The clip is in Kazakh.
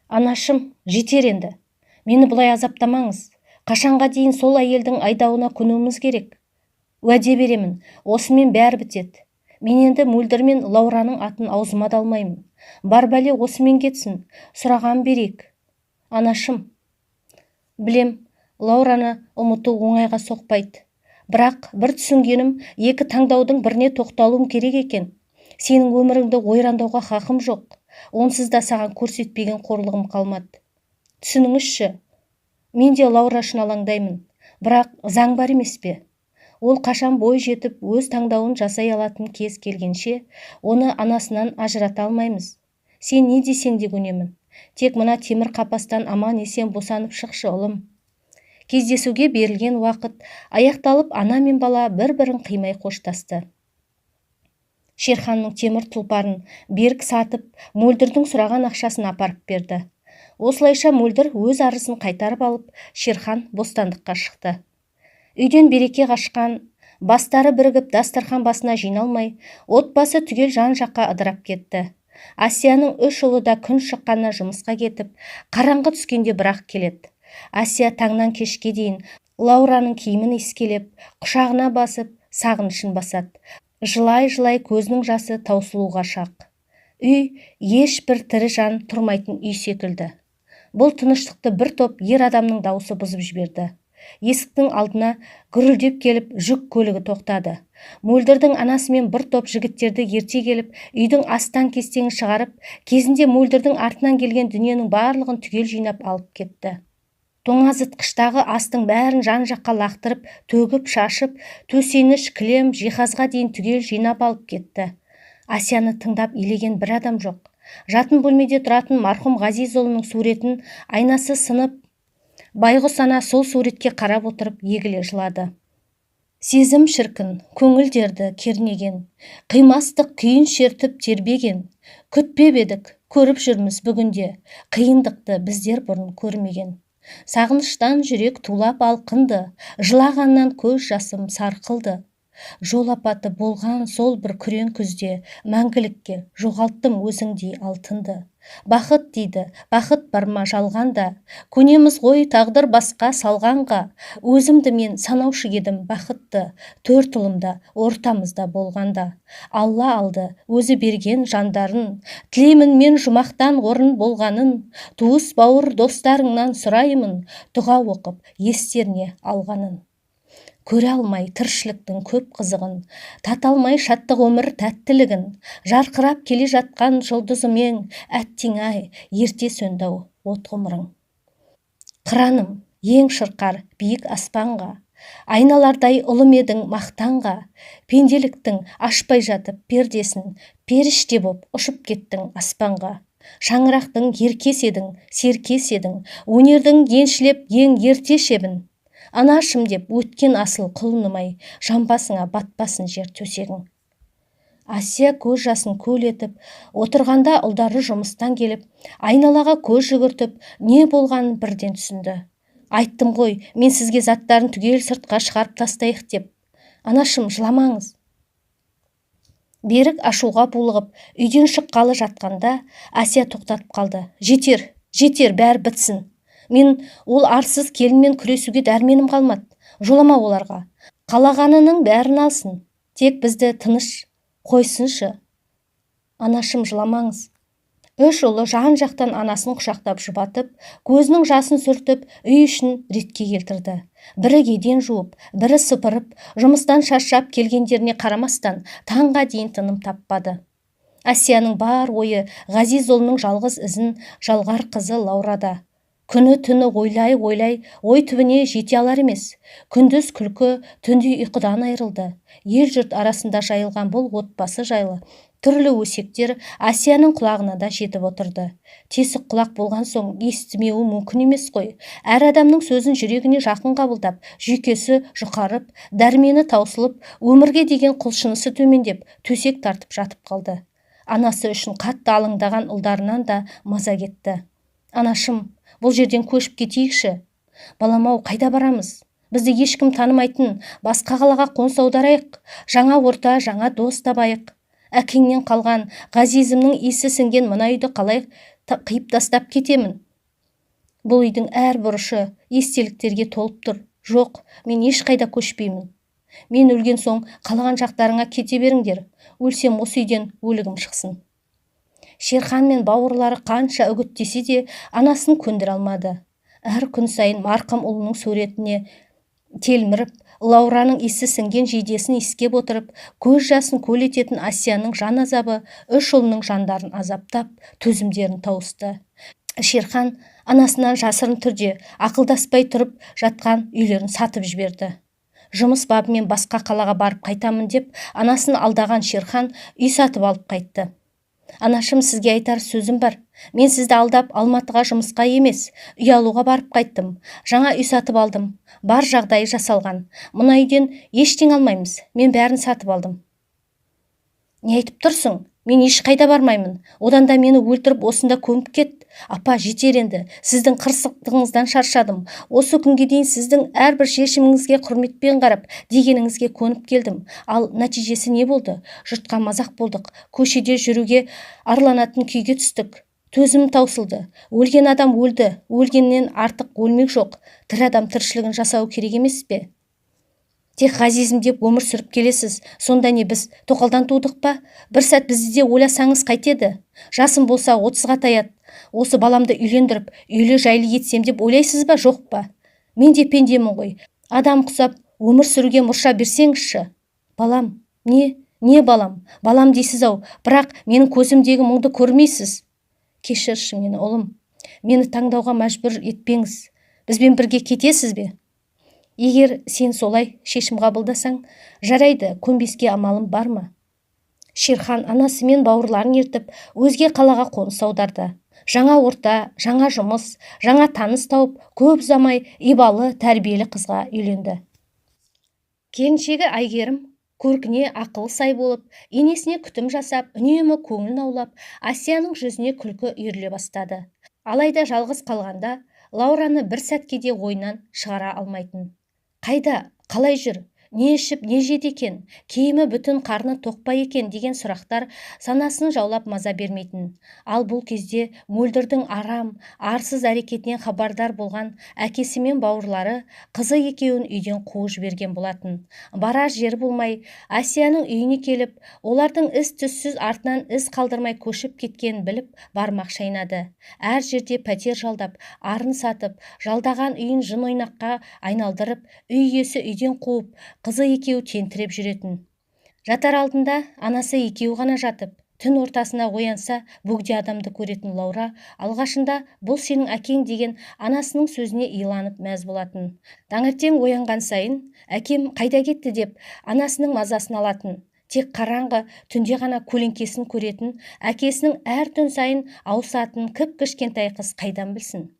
Анашым, жетер енді. Мені бұлай азаптамаңыз. Қашанға дейін сол әйелдің айдауына көнуіміз керек? Уәде беремін, осымен бәрі бітеді. Мен енді Мөлдір мен Лаураның атын аузыма да алмаймын. Бар бәле осымен кетсін, сұраған берейік. Анашым, білем, Лаураны ұмыту оңайға соқпайды. Бірақ бір түсінгенім, екі таңдаудың біріне тоқталуым керек екен. Сенің өміріңді ойрандауға хақым жоқ. Онсыз да саған көрсетпеген қорлығым қалмады. Түсініңізші, мен де Лаура үшін алаңдаймын. Бірақ заң бар емес пе? Ол қашан бой жетіп, өз таңдауын жасай алатын кез келгенше, оны анасынан ажырата алмаймыз. Сен не десең де көнемін. Тек мына темір қапастан аман есен босанып шықшы, ұлым. Кездесуге берілген уақыт аяқталып, ана мен бала бір-бірін қимай қоштасты. Шерханның темір тұлпарын берік сатып, Мөлдірдің сұраған ақшасын апарып берді. Осылайша Мөлдір өз арызын қайтарып алып, Шерхан бостандыққа шықты. Үйден береке қашқан, бастары бірігіп дастархан басына жиналмай, отбасы түгел жан-жаққа ыдырап кетті. Асияның 3 ұлы да күн шыққаннан жұмысқа кетіп, қараңғы түскенде бірақ келеді. Асия таңнан кешке дейін Лаураның киімін иіскелеп, құшағына басып, сағынышын басады. Жылай-жылай көзінің жасы таусылуға шақ. Үй ешбір тірі жан тұрмайтын үй секілді. Бұл тыныштықты бір топ ер адамның дауысы бұзып жіберді. Есіктің алдына гүрілдеп келіп жүк көлігі тоқтады. Мөлдірдің анасымен бір топ жігіттерді ерте келіп, үйдің астан кестеңін шығарып, кезінде Мөлдірдің артынан келген дүниенің барлығын түгел жинап алып кетті. Тоңазытқыштағы астың бәрін жан-жаққа лақтырып, төгіп, шашып, төсеніш, кілем, жиһазға дейін түгел жинап алып кетті. Асияны тыңдап елеген бір адам жоқ. Жатын бөлмеде тұратын марқұм Ғазизұлының суретін айнасы сынып, байғұс ана сол суретке қарап отырып егіле жылады. Сезім шіркін, көңілдерді кернеген, қимастық күйін шертіп тербеген. Күтпеп едік, көріп жүрміз бүгінде, қиындықты біздер бұрын көрмеген. Сағыныштан жүрек тулап алқынды, жылағаннан көз жасым сарқылды. Жол апаты болған сол бір күрең күзде мәңгілікке жоғалттым өзіңдей алтынды. Бақыт дейді, бақыт бар ма жалғанда, көнеміз ғой тағдыр басқа салғанға. Өзімді мен санаушы едім бақытты, 4 ұлымда ортамызда болғанда. Алла алды өзі берген жандарын, тілеймін мен жұмақтан орын болғанын. Туыс бауыр достарыңнан сұраймын, дұға оқып естеріне алғанын. Көре алмай тіршіліктің көп қызығын, тата алмай шаттық өмір тәттілігін, жарқырап келе жатқан жұлдызымен, әттең-ай, ерте сөнді-ау от ғұмырың. Қыраным, ең шырқар биік аспанға, айналардай ұлым едің мақтанға, пенделіктің ашпай жатып пердесін, періште боп ұшып кеттің аспанға. Шаңырақтың еркес едің, серкес едің, өнердің еншілеп ең ерте шебін. Анашым деп өткен асыл құлынымай, жамбасыңа батпасын жер төсегің. Асия көз жасын көл етіп, отырғанда ұлдары жұмыстан келіп, айналаға көз жүгіртіп, не болғанын бірден түсінді. Айттым ғой, мен сізге заттарын түгел сыртқа шығарып тастайық деп. Анашым, жыламаңыз. Берік ашуға булығып, үйден шыққалы жатқанда, Асия тоқтатып қалды. Жетер, бәрі бітсін. Мен ол арсыз келінмен күресуге дәрменім қалмады. Жолама оларға. Қалағанының бәрін алсын. Тек бізді тыныш қойсыншы. Анашым, жыламаңыз. 3 ұлы жан-жақтан анасын құшақтап жұбатып, көзінің жасын сүртіп, үй ішін ретке келтірді. Бірі еден жуып, бірі сыпырып, жұмыстан шаршап келгендеріне қарамастан таңға дейін тыным таппады. Асияның бар ойы Ғазизұлының жалғыз ізін жалғар қызы Лаурада. Күні түні ойлай, ой түбіне жете алар емес. Күндіз күлкі, түнде ұйқыдан айырылды. Ел жұрт арасында жайылған бұл отбасы жайлы түрлі өсектер Асияның құлағына да жетіп отырды. Тесік құлақ болған соң естімеуі мүмкін емес қой. Әр адамның сөзін жүрегіне жақын қабылдап, жүйкесі жұқарып, дәрмені таусылып, өмірге деген құлшынысы төмендеп, төсек тартып жатып қалды. Анасы үшін қатты алаңдаған ұлдарынан да маза кетті. Анашым, бұл жерден көшіп кетейікші. Балам-ау, қайда барамыз? Бізді ешкім танымайтын басқа қалаға қоныс аударайық. Жаңа орта, жаңа дос табайық. Әкеңнен қалған Ғазизімнің иісі сіңген мына үйді қалай қиып тастап кетемін. Бұл үйдің әр бұрышы естеліктерге толып тұр. Жоқ, мен ешқайда көшпеймін. Мен өлген соң қалаған жақтарыңа кете беріңдер. Өлсем осы үйден өлігім шықсын. Шерхан мен бауырлары қанша үгіттесе де анасын көндіре алмады. Әр күн сайын марқұм ұлының суретіне телміріп, Лаураның исі сіңген жейдесін иіскеп отырып, көз жасын көл ететін Асияның жан азабы үш ұлының жандарын азаптап, төзімдерін тауысты. Шерхан анасынан жасырын түрде ақылдаспай тұрып жатқан үйлерін сатып жіберді. Жұмыс бабымен басқа қалаға барып қайтамын деп анасын алдаған Шерхан үй сатып алып қайтты. Анашым, сізге айтар сөзім бар. Мен сізді алдап Алматыға жұмысқа емес, үй алуға барып қайттым. Жаңа үй сатып алдым. Бар жағдайы жасалған. Мына үйден ештеңе алмаймыз. Мен бәрін сатып алдым. Не айтып тұрсың? Мен ешқайда бармаймын. Одан да мені өлтіріп осында көміп кет. Апа, жетер енді. Сіздің қырсықтығыңыздан шаршадым. Осы күнге дейін сіздің әрбір шешіміңізге құрметпен қарап, дегеніңізге көніп келдім. Ал нәтижесі не болды? Жұртқа мазақ болдық. Көшеде жүруге арланатын күйге түстік. Төзім таусылды. Өлген адам өлді. Өлгеннен артық өлмек жоқ. Тірі адам тіршілігін жасау керек емес пе? Тек ғазизім деп өмір сүріп келесіз. Сонда не, біз тоқалдан тудық па? Бір сәт бізді де ойласаңыз қайтеді? Жасым болса 30-ға таяды. Осы баламды үйлендіріп, үйлі жайлы етсем деп ойлайсыз ба, жоқ па? Мен де пендемін ғой. Адам құсап, өмір сүруге мұрша берсеңізші. Балам, не балам? Балам дейсіз-ау, бірақ менің көзімдегі мұңды көрмейсіз. Кешірші мені, ұлым. Мені таңдауға мәжбүр етпеңіз. Бізбен бірге кетесіз бе? Егер сен солай шешім қабылдасаң, жарайды, көнбеске амалым бар ма? Шерхан анасы мен бауырларын ертіп, өзге қалаға қоныс аударды. Жаңа орта, жаңа жұмыс, жаңа таныс тауып, көп ұзамай ибалы, тәрбиелі қызға үйленді. Келіншегі Айгерім көркіне ақылы сай болып, енесіне күтім жасап, үнемі көңілін аулап, Асияның жүзіне күлкі үйіріле бастады. Алайда жалғыз қалғанда Лаураны бір сәтке де ойынан шығара алмайтын. Қайда, қалай жүр, не ішіп, не жеді екен, киімі бүтін, қарны тоқ па екен деген сұрақтар санасын жаулап маза бермейтін. Ал бұл кезде мөлдірдің арам, арсыз әрекетінен хабардар болған әкесі мен бауырлары қызы екеуін үйден қуып жіберген болатын. Барар жері болмай, Асияның үйіне келіп, олардың із-түссіз артынан із қалдырмай көшіп кеткенін біліп, бармақ шайнады. Әр жерде пәтер жалдап, арын сатып, жалдаған үйін жын ойнаққа айналдырып, үй иесі үйден қуып, қызы екеуі тентіреп жүретін. Жатар алдында анасы екеуі ғана жатып, түн ортасына оянса бөгде адамды көретін Лаура алғашында бұл сенің әкең деген анасының сөзіне иланып мәз болатын. Таңертең оянған сайын әкем қайда кетті деп анасының мазасын алатын. Тек қараңғы түнде ғана көлеңкесін көретін әкесінің әр түн сайын ауысатын кіп-кішкентай қыз қайдан білсін.